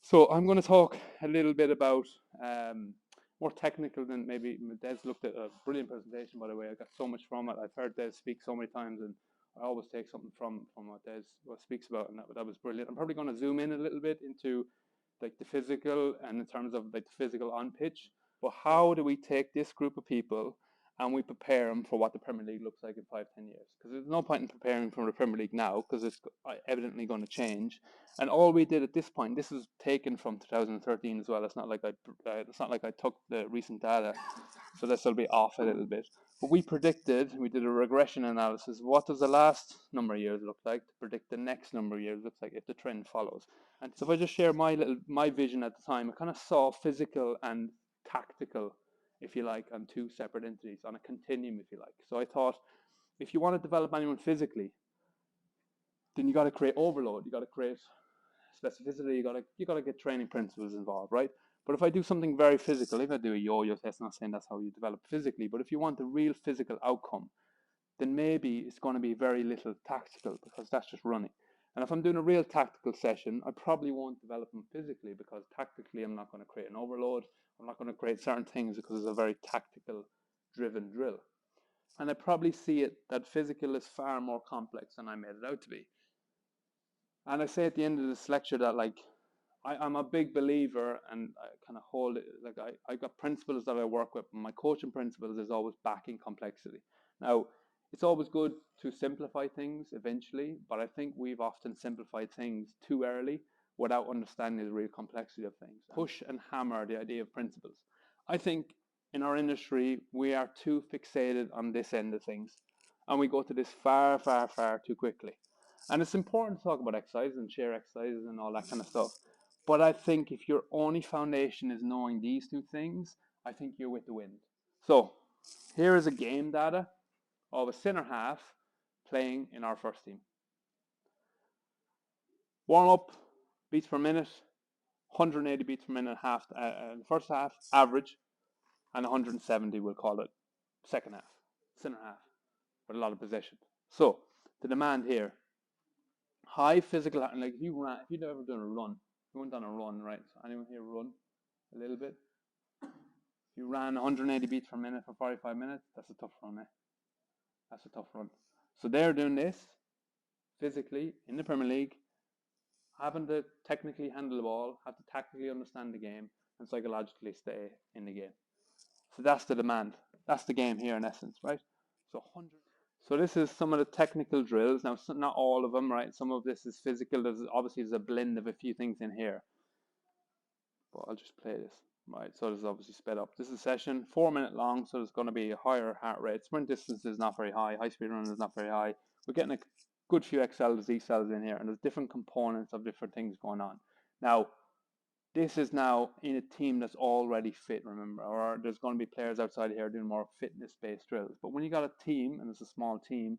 So I'm going to talk a little bit about more technical than maybe Des looked at a brilliant presentation, by the way. I got so much from it. I've heard Des speak so many times, and I always take something from what Des speaks about, and that was brilliant. I'm probably going to zoom in a little bit into like the physical and in terms of like the physical on pitch. But how do we take this group of people and we prepare them for what the Premier League looks like in 5, 10 years? Because there's no point in preparing for the Premier League now because it's evidently going to change. And all we did at this point, this is taken from 2013 as well. It's not like I took the recent data, so this will be off a little bit. But we did a regression analysis. What does the last number of years look like to predict the next number of years looks like if the trend follows? And so if I just share my vision at the time, I kind of saw physical and tactical, if you like, on two separate entities on a continuum, if you like. So I thought, if you want to develop anyone physically, then you got to create overload. You got to create specificity. You got to get training principles involved, right? But if I do something very physical, if I do a yo-yo test, I'm not saying that's how you develop physically, but if you want a real physical outcome, then maybe it's going to be very little tactical because that's just running. And if I'm doing a real tactical session, I probably won't develop them physically because tactically I'm not going to create an overload. I'm not going to create certain things because it's a very tactical driven drill. And I probably see it that physical is far more complex than I made it out to be. And I say at the end of this lecture that like I'm a big believer and I kind of hold it like I got principles that I work with, and my coaching principles is always backing complexity. Now, it's always good to simplify things eventually, but I think we've often simplified things too early without understanding the real complexity of things. Push and hammer the idea of principles. I think in our industry we are too fixated on this end of things, and we go to this far, far, far too quickly. And it's important to talk about exercise and share exercises and all that kind of stuff. But I think if your only foundation is knowing these two things, I think you're with the wind. So here is a game data of a center half playing in our first team. Warm up, beats per minute, 180 beats per minute half in the first half, average, and 170, we'll call it, second half, center half, with a lot of possession. So the demand here, high physical, like if you've ever done a run, you went on a run, right? So anyone here run a little bit? If you ran 180 beats per minute for 45 minutes, that's a tough run, eh? That's a tough run. So they're doing this physically in the Premier League, having to technically handle the ball, have to tactically understand the game, and psychologically stay in the game. So that's the demand. That's the game here in essence, right? So 100. So this is some of the technical drills. Now, not all of them, right? Some of this is physical. There's a blend of a few things in here. But I'll just play this. Right, so this is obviously sped up. This is a session, 4 minute long, so there's going to be a higher heart rate. Sprint distance is not very high. High speed run is not very high. We're getting a good few XLs, decels in here, and there's different components of different things going on. Now, this is now in a team that's already fit, remember, or there's going to be players outside here doing more fitness-based drills. But when you got a team, and it's a small team,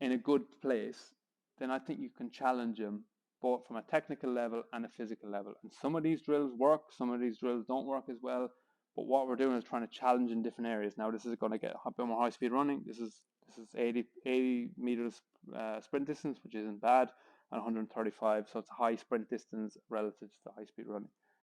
in a good place, then I think you can challenge them both from a technical level and a physical level. And some of these drills work, some of these drills don't work as well. But what we're doing is trying to challenge in different areas. Now this is going to get a bit more high speed running. This is 80 meters sprint distance, which isn't bad, and 135. So it's a high sprint distance relative to high speed running.